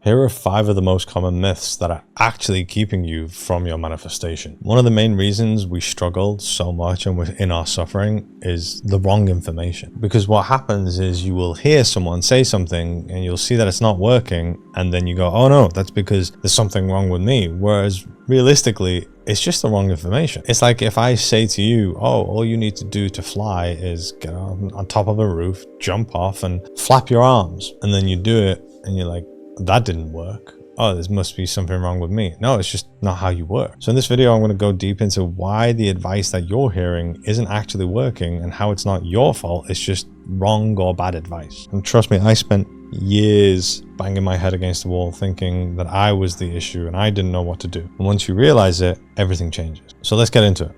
Here are 5 of the most common myths that are actually keeping you from your manifestation. One of the main reasons we struggle so much and we're in our suffering is the wrong information. Because what happens is you will hear someone say something and you'll see that it's not working, and then you go, oh no, that's because there's something wrong with me. Whereas realistically, it's just the wrong information. It's like if I say to you, oh, all you need to do to fly is get on top of a roof, jump off and flap your arms. And then you do it and you're like, that didn't work. Oh, there must be something wrong with me. No, it's just not how you work. So in this video, I'm going to go deep into why the advice that you're hearing isn't actually working and how it's not your fault. It's just wrong or bad advice. And trust me, I spent years banging my head against the wall thinking that I was the issue and I didn't know what to do. And once you realize it, everything changes. So let's get into it.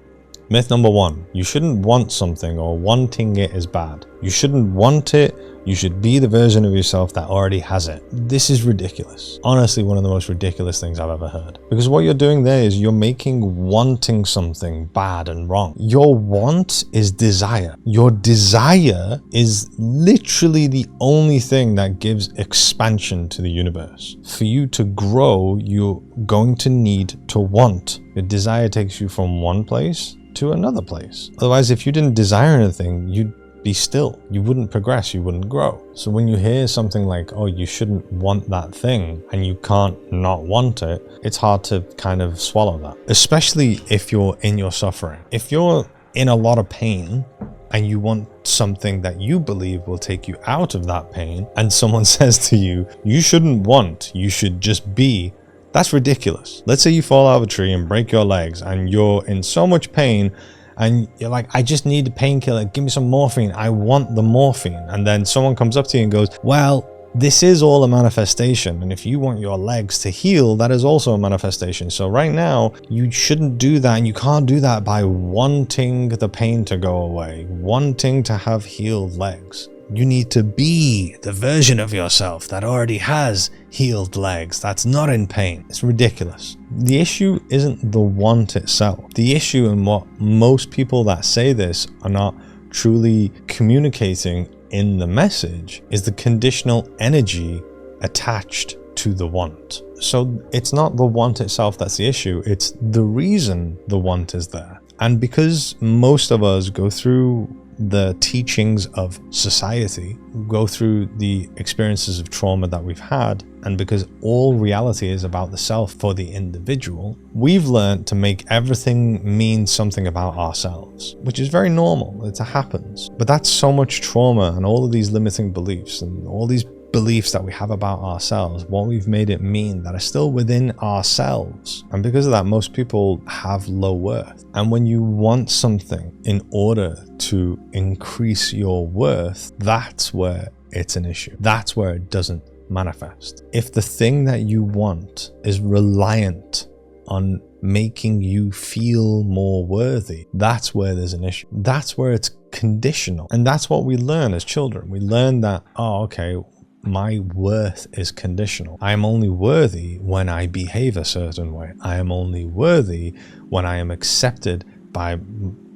Myth number 1, you shouldn't want something, or wanting it is bad. You shouldn't want it. You should be the version of yourself that already has it. This is ridiculous. Honestly, one of the most ridiculous things I've ever heard. Because what you're doing there is you're making wanting something bad and wrong. Your want is desire. Your desire is literally the only thing that gives expansion to the universe. For you to grow, you're going to need to want. Your desire takes you from one place to another place. Otherwise, if you didn't desire anything, you'd be still. You wouldn't progress, you wouldn't grow. So when you hear something like, oh, you shouldn't want that thing and you can't not want it, it's hard to kind of swallow that. Especially if you're in your suffering. If you're in a lot of pain and you want something that you believe will take you out of that pain, and someone says to you, you shouldn't want, you should just be, that's ridiculous. Let's say you fall out of a tree and break your legs and you're in so much pain and you're like, I just need a painkiller, give me some morphine, I want the morphine. And then someone comes up to you and goes, well, this is all a manifestation, and if you want your legs to heal, that is also a manifestation. So right now, you shouldn't do that, and you can't do that by wanting the pain to go away, wanting to have healed legs. You need to be the version of yourself that already has healed legs, that's not in pain. It's ridiculous. The issue isn't the want itself. The issue, and what most people that say this are not truly communicating in the message, is the conditional energy attached to the want. So it's not the want itself that's the issue, it's the reason the want is there. And because most of us go through the teachings of society, go through the experiences of trauma that we've had, and because all reality is about the self for the individual, we've learned to make everything mean something about ourselves, which is very normal. It happens. But that's so much trauma and all of these limiting beliefs and all these beliefs that we have about ourselves, what we've made it mean, that are still within ourselves. And because of that, most people have low worth. And when you want something in order to increase your worth, that's where it's an issue. That's where it doesn't manifest. If the thing that you want is reliant on making you feel more worthy, that's where there's an issue. That's where it's conditional. And that's what we learn as children. We learn that, oh, okay, my worth is conditional. I am only worthy when I behave a certain way. I am only worthy when I am accepted by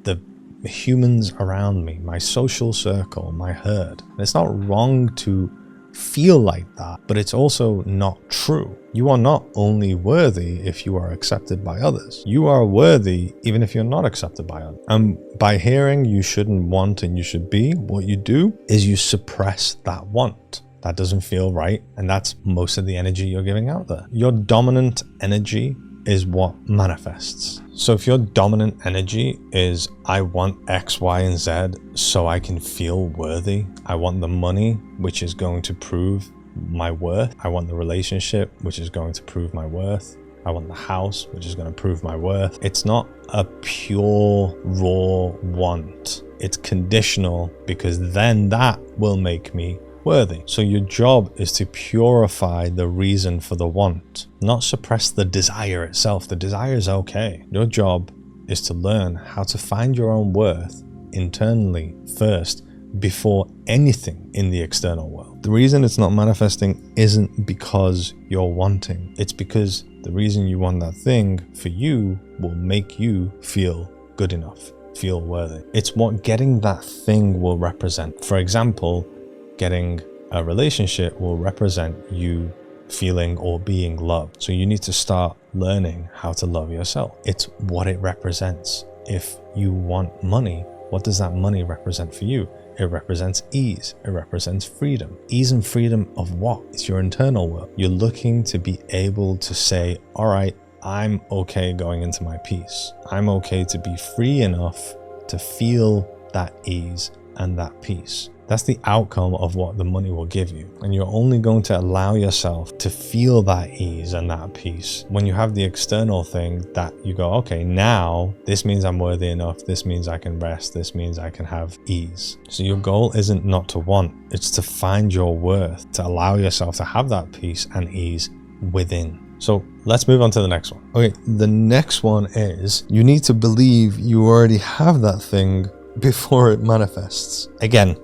the humans around me, my social circle, my herd. And it's not wrong to feel like that, but it's also not true. You are not only worthy if you are accepted by others. You are worthy even if you're not accepted by others. And by hearing you shouldn't want and you should be, what you do is you suppress that want. That doesn't feel right, and that's most of the energy you're giving out there. Your dominant energy is what manifests. So if your dominant energy is, I want X, Y, and Z so I can feel worthy. I want the money, which is going to prove my worth. I want the relationship, which is going to prove my worth. I want the house, which is going to prove my worth. It's not a pure, raw want. It's conditional, because then that will make me worthy. So your job is to purify the reason for the want, not suppress the desire itself. The desire is okay. Your job is to learn how to find your own worth internally first, before anything in the external world. The reason it's not manifesting isn't because you're wanting. It's because the reason you want that thing for you will make you feel good enough, feel worthy. It's what getting that thing will represent. For example, getting a relationship will represent you feeling or being loved. So you need to start learning how to love yourself. It's what it represents. If you want money, what does that money represent for you? It represents ease. It represents freedom. Ease and freedom of what? It's your internal world. You're looking to be able to say, all right, I'm okay going into my peace. I'm okay to be free enough to feel that ease and that peace. That's the outcome of what the money will give you. And you're only going to allow yourself to feel that ease and that peace when you have the external thing that you go, okay, now this means I'm worthy enough. This means I can rest. This means I can have ease. So your goal isn't not to want, it's to find your worth, to allow yourself to have that peace and ease within. So let's move on to the next one. Okay, the next one is you need to believe you already have that thing before it manifests. Again,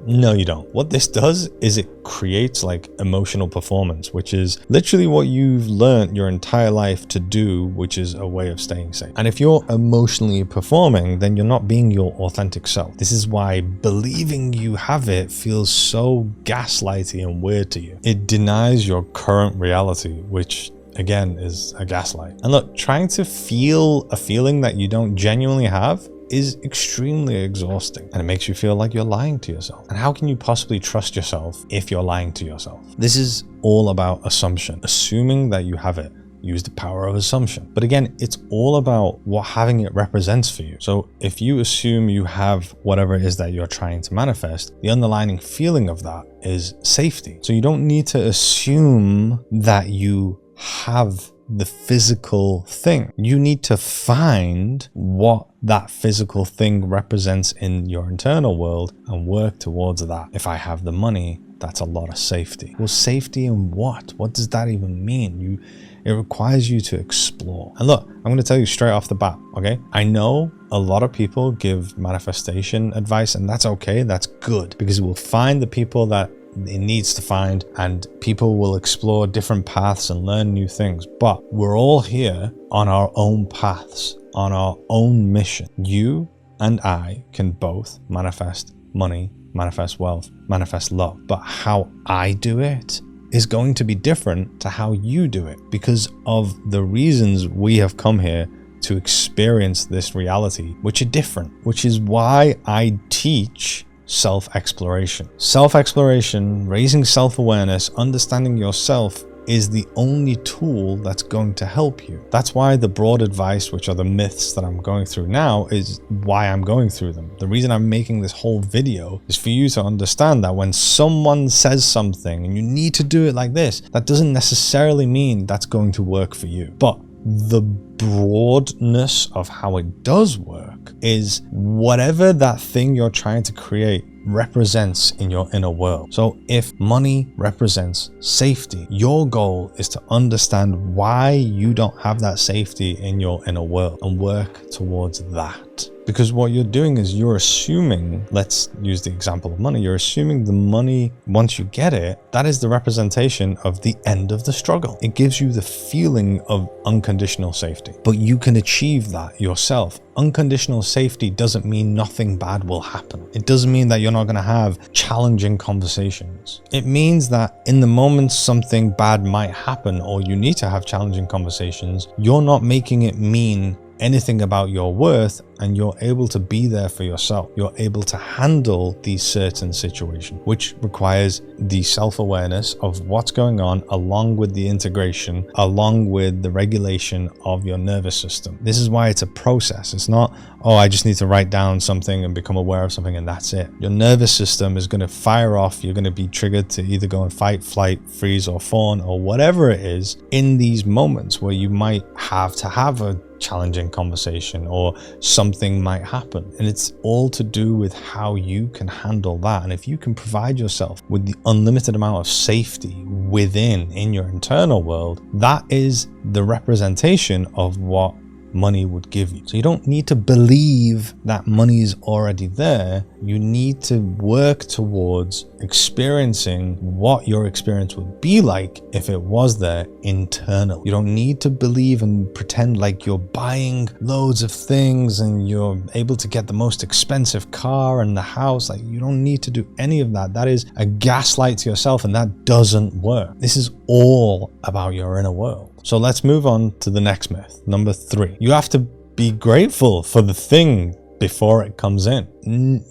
no, you don't. What this does is it creates like emotional performance, which is literally what you've learned your entire life to do, which is a way of staying safe. And if you're emotionally performing, then you're not being your authentic self. This is why believing you have it feels so gaslighty and weird to you. It denies your current reality, which again is a gaslight. And look, trying to feel a feeling that you don't genuinely have is extremely exhausting, and it makes you feel like you're lying to yourself. And how can you possibly trust yourself if you're lying to yourself? This is all about assumption, assuming that you have it. Use the power of assumption. But again, it's all about what having it represents for you. So if you assume you have whatever it is that you're trying to manifest, the underlying feeling of that is safety. So you don't need to assume that you have the physical thing. You need to find what that physical thing represents in your internal world and work towards that. If I have the money, that's a lot of safety. Well, safety in what? What does that even mean? It requires you to explore. And look, I'm going to tell you straight off the bat, okay? I know a lot of people give manifestation advice, and that's okay. That's good, because it will find the people that it needs to find, and people will explore different paths and learn new things. But we're all here on our own paths, on our own mission. You and I can both manifest money, manifest wealth, manifest love. But how I do it is going to be different to how you do it, because of the reasons we have come here to experience this reality, which are different, which is why I teach self-exploration. Self-exploration, raising self-awareness, understanding yourself is the only tool that's going to help you. That's why the broad advice, which are the myths that I'm going through now, is why I'm going through them. The reason I'm making this whole video is for you to understand that when someone says something and you need to do it like this, that doesn't necessarily mean that's going to work for you. But the broadness of how it does work is whatever that thing you're trying to create represents in your inner world. So if money represents safety, your goal is to understand why you don't have that safety in your inner world and work towards that. Because what you're doing is you're assuming, let's use the example of money, you're assuming the money, once you get it, that is the representation of the end of the struggle. It gives you the feeling of unconditional safety, but you can achieve that yourself. Unconditional safety doesn't mean nothing bad will happen. It doesn't mean that you're not going to have challenging conversations. It means that in the moment something bad might happen or you need to have challenging conversations, you're not making it mean anything about your worth, and you're able to be there for yourself. You're able to handle these certain situations, which requires the self-awareness of what's going on, along with the integration, along with the regulation of your nervous system. This is why it's a process. It's not, oh, I just need to write down something and become aware of something and that's it. Your nervous system is going to fire off. You're going to be triggered to either go and fight, flight, freeze, or fawn, or whatever it is in these moments where you might have to have a challenging conversation or something might happen. And it's all to do with how you can handle that. And if you can provide yourself with the unlimited amount of safety within in your internal world, that is the representation of what money would give you. So you don't need to believe that money is already there. You need to work towards experiencing what your experience would be like if it was there internally. You don't need to believe and pretend like you're buying loads of things and you're able to get the most expensive car and the house. Like, you don't need to do any of that. That is a gaslight to yourself, and that doesn't work. This is all about your inner world. So let's move on to the next myth. Number 3. You have to be grateful for the thing before it comes in.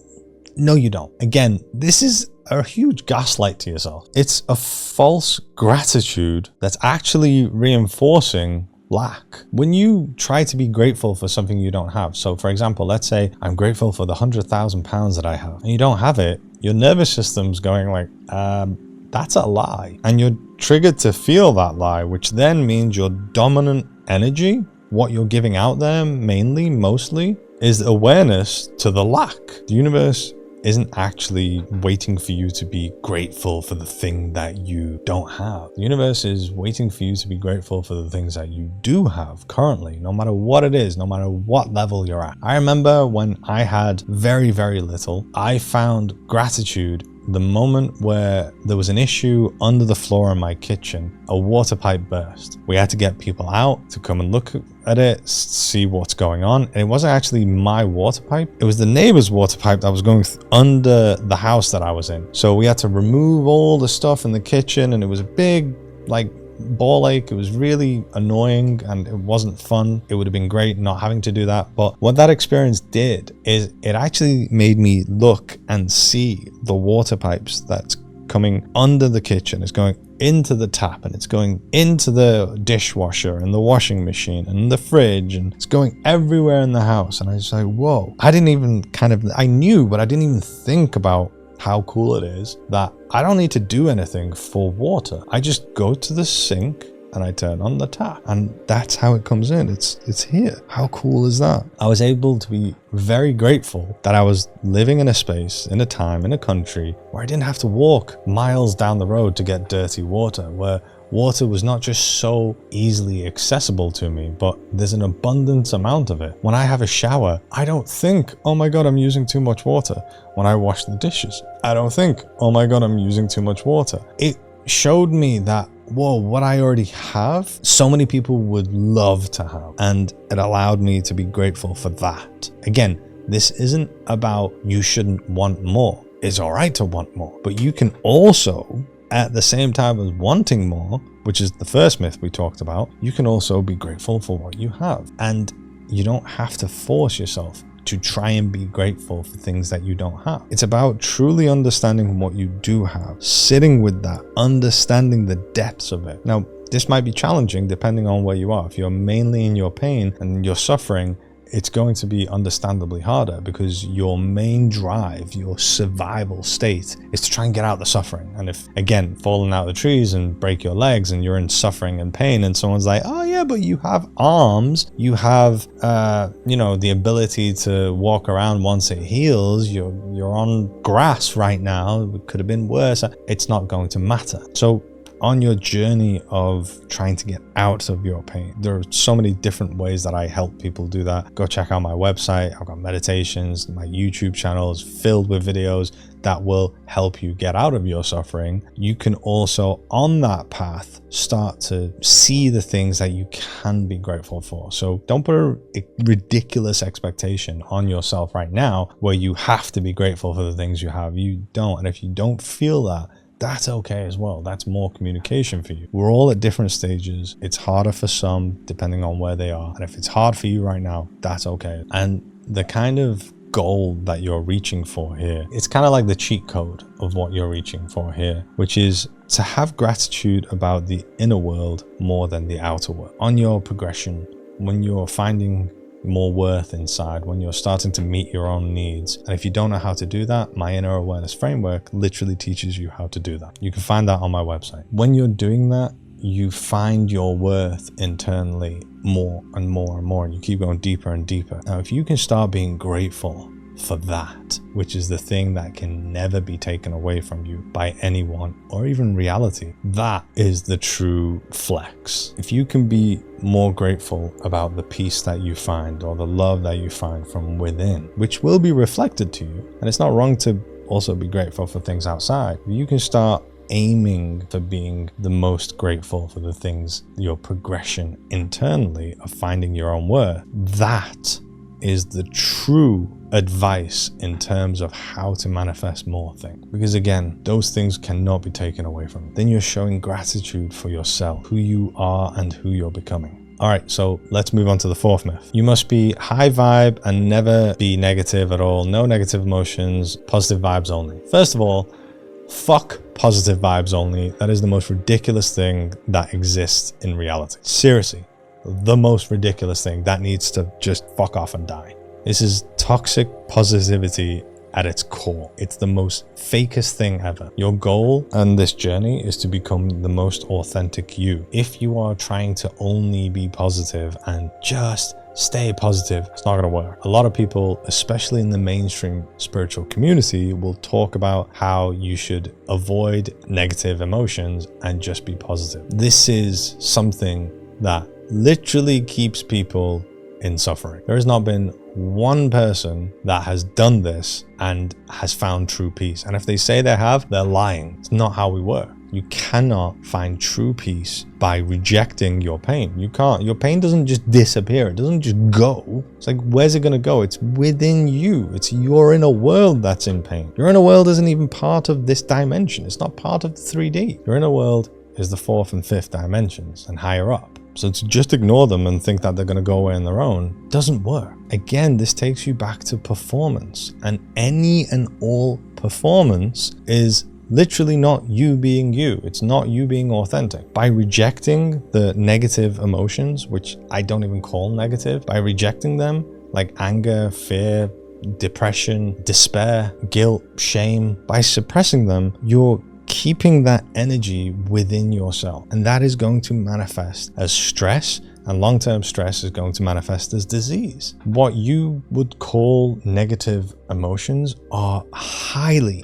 No, you don't. Again, this is a huge gaslight to yourself. It's a false gratitude that's actually reinforcing lack. When you try to be grateful for something you don't have, so for example, let's say I'm grateful for the £100,000 that I have, and you don't have it, your nervous system's going like, that's a lie. And you're triggered to feel that lie, which then means your dominant energy, what you're giving out there mostly, is awareness to the lack. The universe isn't actually waiting for you to be grateful for the thing that you don't have. The universe is waiting for you to be grateful for the things that you do have currently, no matter what it is, no matter what level you're at. I remember when I had very, very little, I found gratitude the moment where there was an issue under the floor in my kitchen. A water pipe burst. We had to get people out to come and look at it, see what's going on. And it wasn't actually my water pipe. It was the neighbor's water pipe that was going under the house that I was in. So we had to remove all the stuff in the kitchen, and it was a big, like, ball ache. It was really annoying and it wasn't fun. It would have been great not having to do that. But what that experience did is it actually made me look and see the water pipes that's coming under the kitchen. It's going into the tap, and it's going into the dishwasher and the washing machine and the fridge, and it's going everywhere in the house. And I was like, whoa. I knew, but I didn't even think about how cool it is that I don't need to do anything for water. I just go to the sink and I turn on the tap, and that's how it comes in. It's here. How cool is that? I was able to be very grateful that I was living in a space, in a time, in a country where I didn't have to walk miles down the road to get dirty water, where water was not just so easily accessible to me, but there's an abundant amount of it. When I have a shower, I don't think, oh my God, I'm using too much water. When I wash the dishes, I don't think, oh my God, I'm using too much water. It showed me that, whoa, what I already have, so many people would love to have. And it allowed me to be grateful for that. Again, this isn't about you shouldn't want more. It's all right to want more, but you can also, at the same time as wanting more, which is the first myth we talked about, you can also be grateful for what you have. And you don't have to force yourself to try and be grateful for things that you don't have. It's about truly understanding what you do have, sitting with that, understanding the depths of it. Now, this might be challenging depending on where you are. If you're mainly in your pain and you're suffering, it's going to be understandably harder, because your main drive, your survival state, is to try and get out the suffering. And if, again, falling out of the trees and break your legs and you're in suffering and pain, and someone's like, oh yeah, but you have arms, you have the ability to walk around once it heals, you're on grass right now, it could have been worse, it's not going to matter. So on your journey of trying to get out of your pain, there are so many different ways that I help people do that. Go check out my website. I've got meditations. My YouTube channel is filled with videos that will help you get out of your suffering. You can also, on that path, start to see the things that you can be grateful for. So don't put a ridiculous expectation on yourself right now where you have to be grateful for the things you have. You don't. And if you don't feel that, that's okay as well. That's more communication for you. We're all at different stages. It's harder for some depending on where they are. And if it's hard for you right now, that's okay. And the kind of goal that you're reaching for here, it's kind of like the cheat code of what you're reaching for here, which is to have gratitude about the inner world more than the outer world. On your progression, when you're finding more worth inside, when you're starting to meet your own needs. And if you don't know how to do that, my inner awareness framework literally teaches you how to do that. You can find that on my website. When you're doing that, you find your worth internally more and more and more, and you keep going deeper and deeper. Now, if you can start being grateful for that, which is the thing that can never be taken away from you by anyone or even reality. That is the true flex. If you can be more grateful about the peace that you find or the love that you find from within, which will be reflected to you, and it's not wrong to also be grateful for things outside, you can start aiming for being the most grateful for the things, your progression internally of finding your own worth. That is the true advice in terms of how to manifest more things. Because again, those things cannot be taken away from you. Then you're showing gratitude for yourself, who you are and who you're becoming. All right, so let's move on to the fourth myth. You must be high vibe and never be negative at all. No negative emotions, positive vibes only. First of all, fuck positive vibes only. That is the most ridiculous thing that exists in reality. Seriously, the most ridiculous thing that needs to just fuck off and die. This is toxic positivity at its core. It's the most fakest thing ever. Your goal and this journey is to become the most authentic you. If you are trying to only be positive and just stay positive, it's not going to work. A lot of people, especially in the mainstream spiritual community, will talk about how you should avoid negative emotions and just be positive. This is something that literally keeps people in suffering. There has not been one person that has done this and has found true peace. And if they say they have, they're lying. It's not how we work. You cannot find true peace by rejecting your pain. You can't. Your pain doesn't just disappear. It doesn't just go. It's like, where's it going to go? It's within you. It's your inner world that's in pain. Your inner world isn't even part of this dimension. It's not part of the 3D. Your inner world is the 4th and 5th dimensions and higher up. So to just ignore them and think that they're going to go away on their own doesn't work. Again, this takes you back to performance, and any and all performance is literally not you being you. It's not you being authentic. By rejecting the negative emotions, which I don't even call negative, by rejecting them, like anger, fear, depression, despair, guilt, shame, by suppressing them, you're keeping that energy within yourself, and that is going to manifest as stress, and long-term stress is going to manifest as disease. What you would call negative emotions are highly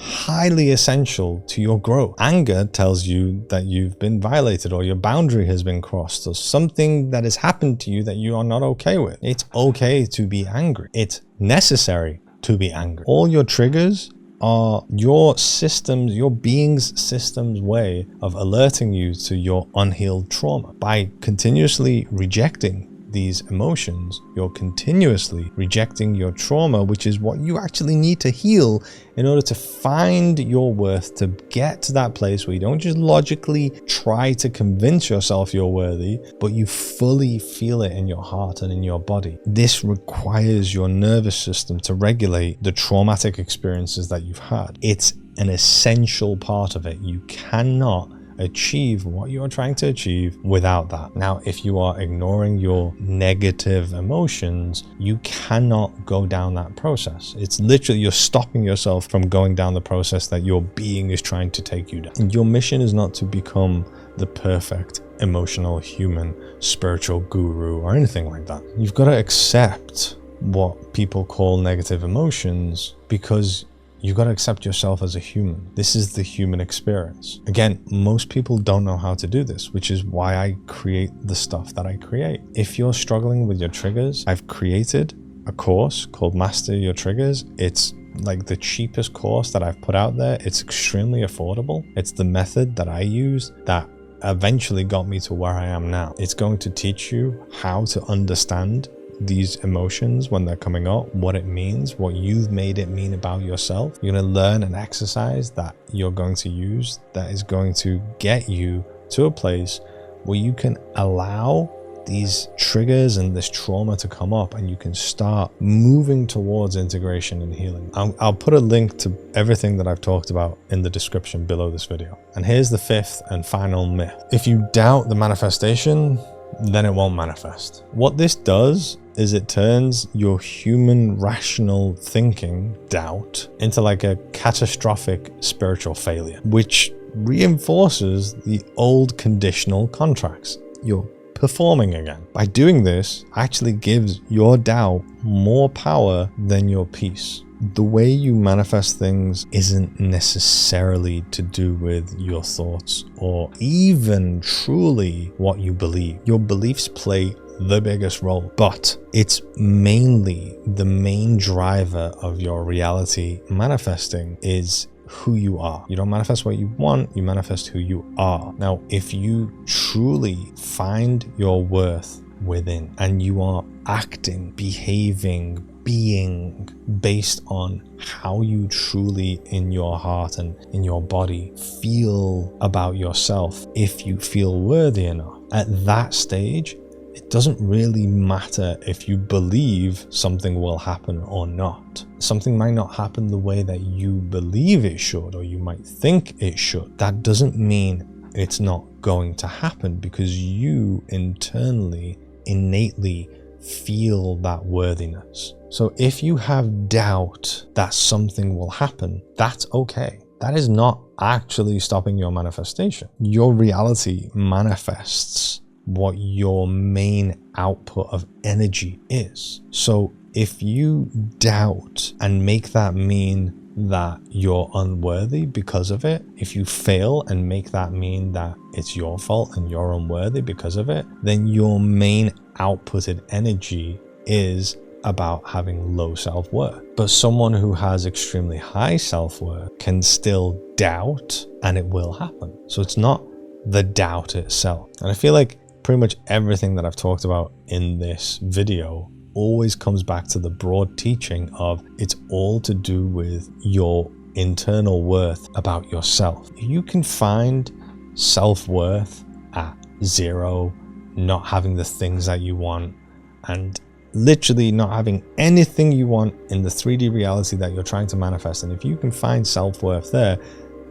essential to your growth. Anger tells you that you've been violated or your boundary has been crossed or something that has happened to you that you are not okay with. It's okay to be angry. It's necessary to be angry. All your triggers are your systems, your being's system's way of alerting you to your unhealed trauma. By continuously rejecting these emotions, you're continuously rejecting your trauma, which is what you actually need to heal in order to find your worth, to get to that place where you don't just logically try to convince yourself you're worthy, but you fully feel it in your heart and in your body. This requires your nervous system to regulate the traumatic experiences that you've had. It's an essential part of it. You cannot achieve what you're trying to achieve without that. Now, if you are ignoring your negative emotions, you cannot go down that process. It's literally, you're stopping yourself from going down the process that your being is trying to take you down. And your mission is not to become the perfect emotional human spiritual guru or anything like that. You've got to accept what people call negative emotions, because you've got to accept yourself as a human. This is the human experience. Again, most people don't know how to do this, which is why I create the stuff that I create. If you're struggling with your triggers, I've created a course called Master Your Triggers. It's like the cheapest course that I've put out there. It's extremely affordable. It's the method that I use that eventually got me to where I am now. It's going to teach you how to understand these emotions when they're coming up, what it means, what you've made it mean about yourself. You're going to learn an exercise that you're going to use that is going to get you to a place where you can allow these triggers and this trauma to come up, and you can start moving towards integration and healing. I'll put a link to everything that I've talked about in the description below this video. And here's the 5th and final myth. If you doubt the manifestation, then it won't manifest. What this does is it turns your human rational thinking doubt into like a catastrophic spiritual failure, which reinforces the old conditional contracts. You're performing again. By doing this actually gives your doubt more power than your peace. The way you manifest things isn't necessarily to do with your thoughts or even truly what you believe. Your beliefs play the biggest role, but it's mainly the main driver of your reality manifesting is who you are. You don't manifest what you want, you manifest who you are. Now, if you truly find your worth within and you are acting, behaving, being based on how you truly in your heart and in your body feel about yourself, if you feel worthy enough, at that stage, it doesn't really matter if you believe something will happen or not. Something might not happen the way that you believe it should, or you might think it should. That doesn't mean it's not going to happen, because you internally, innately feel that worthiness. So if you have doubt that something will happen, that's okay. That is not actually stopping your manifestation. Your reality manifests what your main output of energy is. So if you doubt and make that mean that you're unworthy because of it, if you fail and make that mean that it's your fault and you're unworthy because of it, then your main outputted energy is about having low self-worth. But someone who has extremely high self-worth can still doubt and it will happen. So it's not the doubt itself. And I feel like pretty much everything that I've talked about in this video always comes back to the broad teaching of it's all to do with your internal worth about yourself. If you can find self-worth at 0, not having the things that you want, and literally not having anything you want in the 3D reality that you're trying to manifest, and if you can find self-worth there,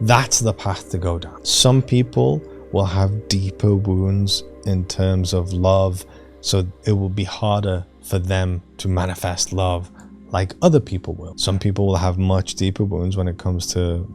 that's the path to go down. Some people will have deeper wounds in terms of love, so it will be harder for them to manifest love like other people will. Some people will have much deeper wounds when it comes to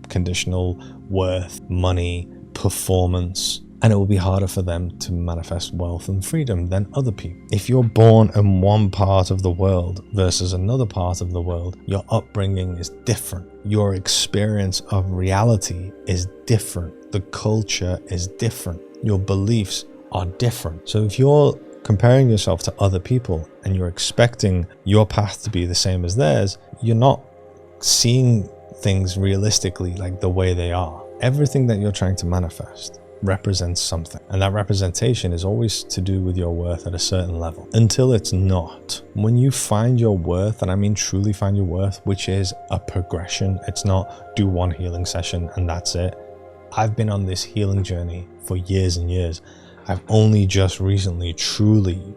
conditional worth, money, performance, and it will be harder for them to manifest wealth and freedom than other people. If you're born in one part of the world versus another part of the world, your upbringing is different. Your experience of reality is different. The culture is different. Your beliefs are different. So if you're comparing yourself to other people and you're expecting your path to be the same as theirs, you're not seeing things realistically like the way they are. Everything that you're trying to manifest represents something, and that representation is always to do with your worth at a certain level until it's not. When you find your worth, and I mean truly find your worth, which is a progression, it's not do one healing session and that's it. I've been on this healing journey for years and years. I've only just recently truly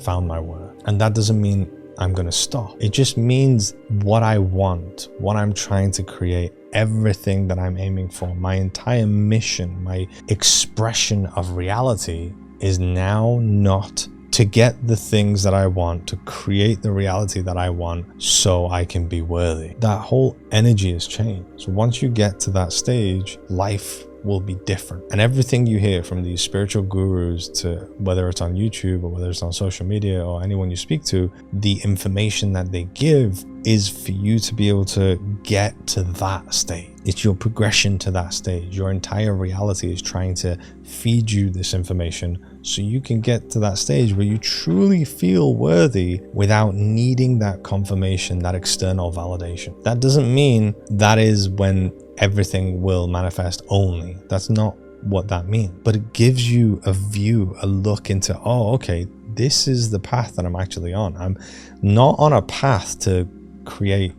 found my worth, and that doesn't mean I'm gonna stop. It just means what I want, what I'm trying to create, everything that I'm aiming for, my entire mission, my expression of reality is now not to get the things that I want, to create the reality that I want so I can be worthy. That whole energy has changed. So once you get to that stage, life will be different. And everything you hear from these spiritual gurus, to whether it's on YouTube or whether it's on social media or anyone you speak to, the information that they give is for you to be able to get to that stage. It's your progression to that stage. Your entire reality is trying to feed you this information so you can get to that stage where you truly feel worthy without needing that confirmation, that external validation. That doesn't mean that is when everything will manifest only. That's not what that means. But it gives you a view, a look into, oh, okay, this is the path that I'm actually on. I'm not on a path to create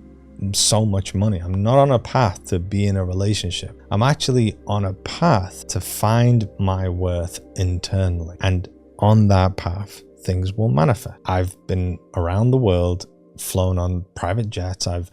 so much money. I'm not on a path to be in a relationship. I'm actually on a path to find my worth internally. And on that path, things will manifest. I've been around the world, flown on private jets. I've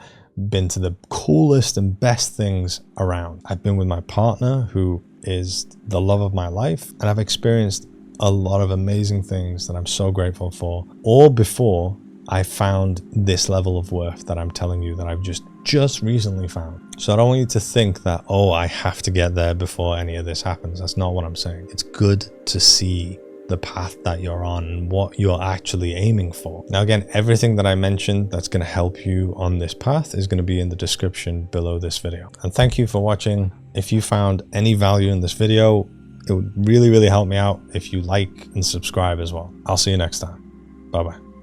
been to the coolest and best things around. I've been with my partner, who is the love of my life, and I've experienced a lot of amazing things that I'm so grateful for, all before I found this level of worth that I'm telling you that I've just just recently found. So I don't want you to think that, oh, I have to get there before any of this happens. That's not what I'm saying. It's good to see the path that you're on and what you're actually aiming for. Now, again, everything that I mentioned that's going to help you on this path is going to be in the description below this video. And thank you for watching. If you found any value in this video, it would really, really help me out if you like and subscribe as well. I'll see you next time. Bye-bye.